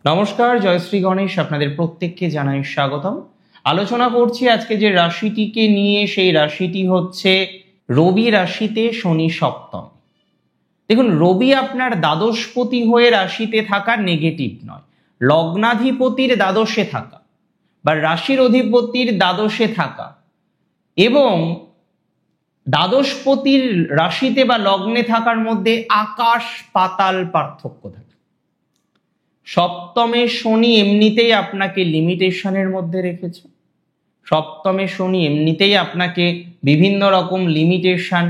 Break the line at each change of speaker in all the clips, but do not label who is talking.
নমস্কার, জয়শ্রী গণেশ আপনাদের প্রত্যেককে জানাই স্বাগতম। আলোচনা করছি আজকে যে রাশিটিকে নিয়ে, সেই রাশিটি হচ্ছে রবি রাশিতে শনি সপ্তম। দেখুন, রবি আপনার দ্বাদশপতি হয়ে রাশিতে থাকা নেগেটিভ নয়, লগ্নাধিপতির দ্বাদশে থাকা বা রাশির অধিপতির দ্বাদশে থাকা এবং দ্বাদশপতির রাশিতে বা লগ্নে থাকার মধ্যে আকাশ পাতাল পার্থক্য থাকে। সপ্তমে শনি এমনিতেই আপনাকে লিমিটেশনের মধ্যে রেখেছে। সপ্তমে শনি এমনিতেই আপনাকে বিভিন্ন রকম লিমিটেশন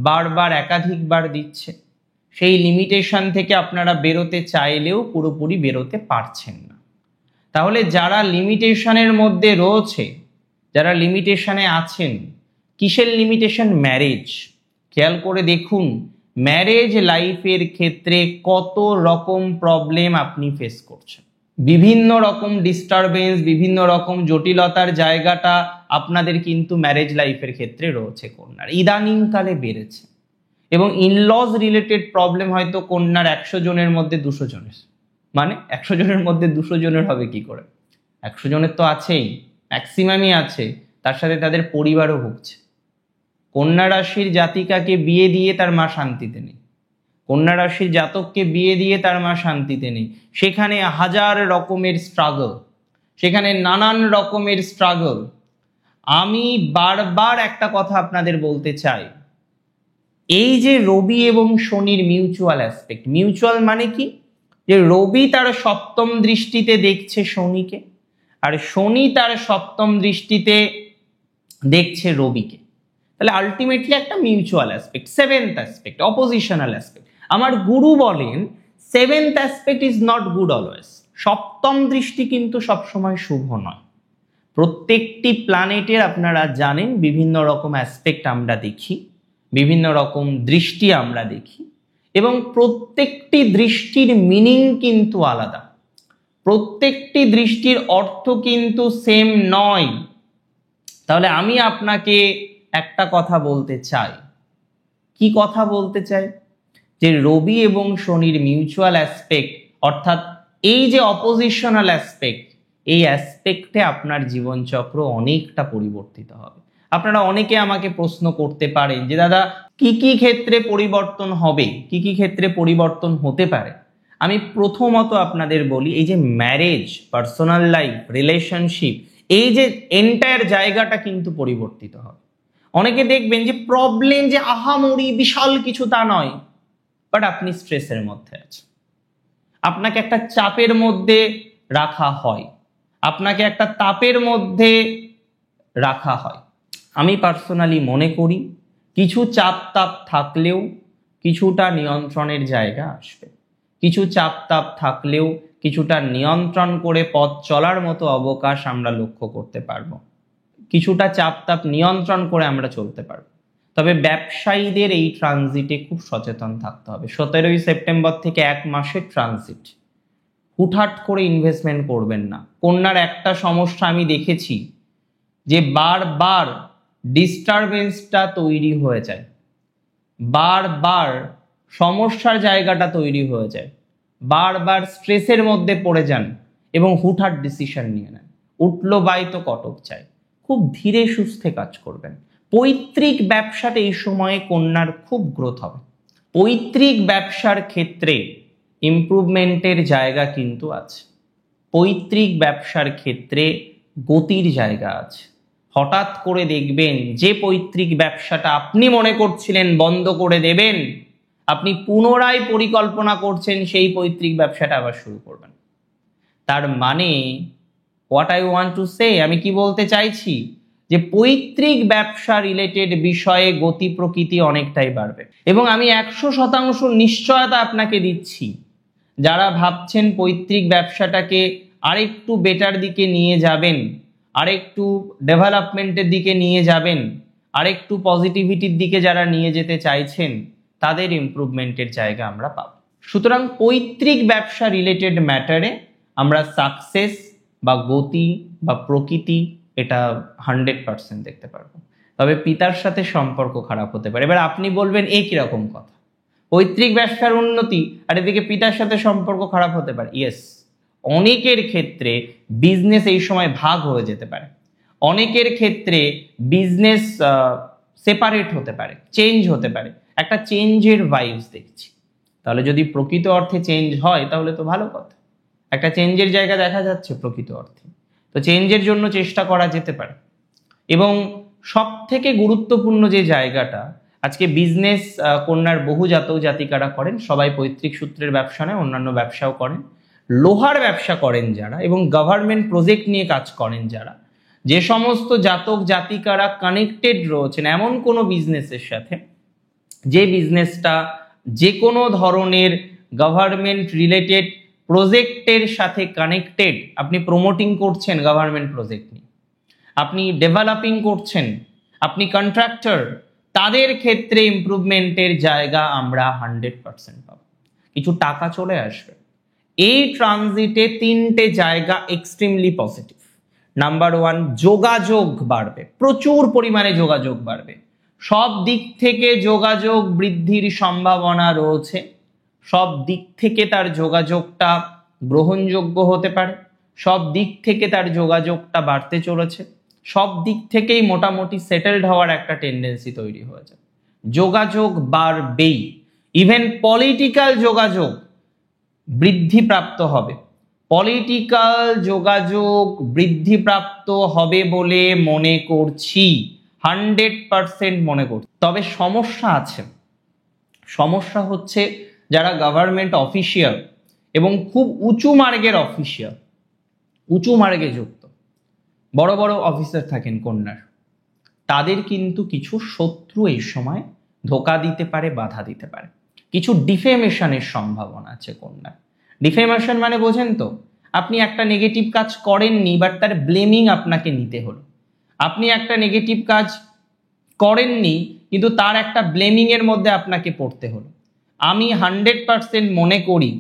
বারবার একাধিকবার দিচ্ছে। সেই লিমিটেশন থেকে আপনারা বেরোতে চাইলেও পুরোপুরি বেরোতে পারছেন না। তাহলে যারা লিমিটেশনের মধ্যে রয়েছে, যারা লিমিটেশনে আছেন, কিসের লিমিটেশন? ম্যারেজ। খেয়াল করে দেখুন, ম্যারেজ লাইফের ক্ষেত্রে কত রকম প্রবলেম আপনি ফেস করছেন। বিভিন্ন রকম ডিস্টারবেন্স, বিভিন্ন রকম জটিলতার জায়গাটা আপনাদের কিন্তু ম্যারেজ লাইফের ক্ষেত্রে রয়েছে কন্যার, ইদানিংকালে বেড়েছে। এবং ইনলজ রিলেটেড প্রবলেম হয়তো কন্যার 100 জনের মধ্যে 200 জনের, মানে 100 জনের মধ্যে 200 জনের হবে কি করে? 100 জনের তো আছেই, ম্যাক্সিমামই আছে, তার সাথে তাদের পরিবারও ভুগছে। কন্যা রাশির জাতিকাকে বিয়ে দিয়ে তার মা শান্তিতে নেই, কন্যা রাশির জাতককে বিয়ে দিয়ে তার মা শান্তিতে নেই। সেখানে হাজার রকমের স্ট্রাগল, সেখানে নানান রকমের স্ট্রাগল। আমি বারবার একটা কথা আপনাদের বলতে চাই, এই যে রবি এবং শনির মিউচুয়াল অ্যাসপেক্ট, মিউচুয়াল মানে কি? যে রবি তার সপ্তম দৃষ্টিতে দেখছে শনিকে, আর শনি তার সপ্তম দৃষ্টিতে দেখছে রবিকে। তাহলে আলটিমেটলি একটা mutual aspect, seventh aspect, oppositional aspect. আমার গুরু বলেন seventh aspect is not good always. সপ্তম দৃষ্টি কিন্তু সবসময় শুভ নয়। প্রত্যেকটি প্ল্যানেটের আপনারা জানেন বিভিন্ন রকম অ্যাসপেক্ট আমরা দেখি, বিভিন্ন রকম দৃষ্টি আমরা দেখি, এবং প্রত্যেকটি দৃষ্টির মিনিং কিন্তু আলাদা, প্রত্যেকটি দৃষ্টির অর্থ কিন্তু সেম নয়। তাহলে আমি আপনাকে একটা কথা বলতে চাই। কি কথা বলতে চাই? যে রবি এবং শনির মিউচুয়াল অ্যাসপেক্ট, অর্থাৎ এই যে অপোজিশনাল অ্যাসপেক্ট, এই অ্যাসপেক্টে আপনার জীবনচক্র অনেকটা পরিবর্তিত হবে। আপনারা অনেকে আমাকে প্রশ্ন করতে পারেন যে দাদা কি কি ক্ষেত্রে পরিবর্তন হবে, কি কি ক্ষেত্রে পরিবর্তন হতে পারে। আমি প্রথমত আপনাদের বলি, এই যে ম্যারেজ, পার্সোনাল লাইফ, রিলেশনশিপ, এই যে এন্টায়ার জায়গাটা কিন্তু পরিবর্তিত হবে। অনেকে দেখবেন যে প্রবলেম যে আহামরি বিশাল কিছু তা নয়, বাট আপনি স্ট্রেসের মধ্যে আছেন, আপনাকে একটা চাপের মধ্যে রাখা হয়, আপনাকে একটা তাপের মধ্যে রাখা হয়। আমি পার্সোনালি মনে করি কিছু চাপ তাপ থাকলেও কিছুটা নিয়ন্ত্রণের জায়গা আসবে, কিছু চাপ তাপ থাকলেও কিছুটা নিয়ন্ত্রণ করে পথ চলার মতো অবকাশ আমরা লক্ষ্য করতে পারবো, কিছুটা চাপ তাপ নিয়ন্ত্রণ করে আমরা চলতে পারবো। তবে ব্যবসায়ীদের এই ট্রানজিটে খুব সচেতন থাকতে হবে। 17ই সেপ্টেম্বর থেকে 1 মাসের ট্রানজিট, হুটহাট করে ইনভেস্টমেন্ট করবেন না। কন্যার একটা সমস্যা আমি দেখেছি যে বারবার ডিস্টারবেন্সটা তৈরি হয়ে যায়, বারবার সমস্যার জায়গাটা তৈরি হয়ে যায়, বারবার স্ট্রেসের মধ্যে পড়ে যান এবং হুটহাট ডিসিশন নিয়ে নেন। উঠলো বাই তো কটক চাই। খুব ধীরে সুস্থে কাজ করবেন। পৈতৃক ব্যবসাতে এই সময়ে কন্যার খুব গ্রোথ হবে। পৈতৃক ব্যবসার ক্ষেত্রে ইমপ্রুভমেন্টের জায়গা কিন্তু আছে, পৈতৃক ব্যবসার ক্ষেত্রে গতির জায়গা আছে। হঠাৎ করে দেখবেন যে পৈতৃক ব্যবসাটা আপনি মনে করছিলেন বন্ধ করে দেবেন, আপনি পুনরায় পরিকল্পনা করছেন সেই পৈতৃক ব্যবসাটা আবার শুরু করবেন। তার মানে what I want to say, আমি কি বলতে চাইছি, যে পৈতৃক ব্যবসা রিলেটেড বিষয়ে গতি প্রকৃতি অনেকটাই বাড়বে। এবং আমি 100% নিশ্চয়তা আপনাকে দিচ্ছি, যারা ভাবছেন পৈতৃক ব্যবসাটাকে আরেকটু বেটার দিকে নিয়ে যাবেন, আরেকটু ডেভেলপমেন্টের দিকে নিয়ে যাবেন, আরেকটু পজিটিভিটির দিকে যারা নিয়ে যেতে চাইছেন, তাদের ইমপ্রুভমেন্টের জায়গা আমরা পাব। সুতরাং পৈতৃক ব্যবসা রিলেটেড ম্যাটারে আমরা সাকসেস বা গতি বা প্রকৃতি এটা 100% দেখতে পারবো। তবে পিতার সাথে সম্পর্ক খারাপ হতে পারে। এবার আপনি বলবেন এ কিরকম কথা, পৈতৃক ব্যবসার উন্নতি আর এদিকে পিতার সাথে সম্পর্ক খারাপ হতে পারে। ইয়েস, অনেকের ক্ষেত্রে বিজনেস এই সময় ভাগ হয়ে যেতে পারে, অনেকের ক্ষেত্রে বিজনেস সেপারেট হতে পারে, চেঞ্জ হতে পারে, একটা চেঞ্জের ভাইবস দেখছি। তাহলে যদি প্রকৃত অর্থে চেঞ্জ হয় তাহলে তো ভালো কথা, একটা চেঞ্জের জায়গা দেখা যাচ্ছে প্রকৃত অর্থে, তো চেঞ্জের জন্য চেষ্টা করা যেতে পারে। এবং সব থেকে গুরুত্বপূর্ণ যে জায়গাটা, আজকে বিজনেস কন্যার বহু জাতক জাতিকারা করেন, সবাই পৈতৃক সূত্রের ব্যবসা নয়, অন্যান্য ব্যবসাও করেন, লোহার ব্যবসা করেন যারা এবং গভর্নমেন্ট প্রজেক্ট নিয়ে কাজ করেন যারা, যে সমস্ত জাতক জাতিকারা কানেক্টেড রয়েছেন এমন কোনো বিজনেসের সাথে, যে বিজনেসটা যে কোনো ধরনের গভর্নমেন্ট রিলেটেড প্রজেক্টের সাথে কানেক্টেড, আপনি প্রমোটিং করছেন গভর্নমেন্ট প্রজেক্ট নিয়ে, আপনি ডেভেলপিং করছেন, আপনি কন্ট্রাক্টর, তাদের ক্ষেত্রে ইমপ্রুভমেন্টের জায়গা আমরা 100% পাবো, কিছু টাকা চলে আসবে। এই ট্রানজিটে তিনটে জায়গা এক্সট্রিমলি পজিটিভ। নাম্বার 1, যোগাযোগ বাড়বে, প্রচুর পরিমাণে যোগাযোগ বাড়বে, সব দিক থেকে যোগাযোগ বৃদ্ধির সম্ভাবনা রয়েছে, সব দিক থেকে তার যোগাযোগটা গ্রহণযোগ্য হতে পারে, সব দিক থেকে তার যোগাযোগটা বাড়তে চলেছে, সব দিক থেকেই মোটামুটি সেটেলড হওয়ার একটা টেন্ডেন্সি তৈরি হয়ে যায়। যোগাযোগ বাড়বেই, ইভেন পলিটিক্যাল যোগাযোগ বৃদ্ধিপ্রাপ্ত হবে, পলিটিক্যাল যোগাযোগ বৃদ্ধিপ্রাপ্ত হবে বলে মনে করছি, 100% মনে করছি। তবে সমস্যা আছে, সমস্যা হচ্ছে যারা গভর্নমেন্ট অফিসিয়াল এবং খুব উঁচু মার্গের অফিসিয়াল, উঁচু মার্গে যুক্ত বড় বড় অফিসার থাকেন কন্যার, তাদের কিন্তু কিছু শত্রু এই সময় ধোকা দিতে পারে, বাধা দিতে পারে, কিছু ডিফেমেশনের সম্ভাবনা আছে কন্যার। ডিফেমেশন মানে বোঝেন তো, আপনি একটা নেগেটিভ কাজ করেননি বাট তার ব্লেমিং আপনাকে নিতে হলো, আপনি একটা নেগেটিভ কাজ করেননি কিন্তু তার একটা ব্লেমিং এর মধ্যে আপনাকে পড়তে হলো। আমি 100% মনে করি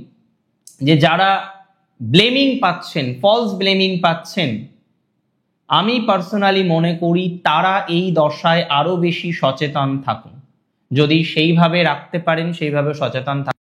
যে যারা ব্লেমিং পাচ্ছেন, ফলস ব্লেমিং পাচ্ছেন, আমি পার্সোনালি মনে করি তারা এই দশায় আরো বেশি সচেতন থাকুন, যদি সেইভাবে রাখতে পারেন, সেইভাবে সচেতন থাকুন।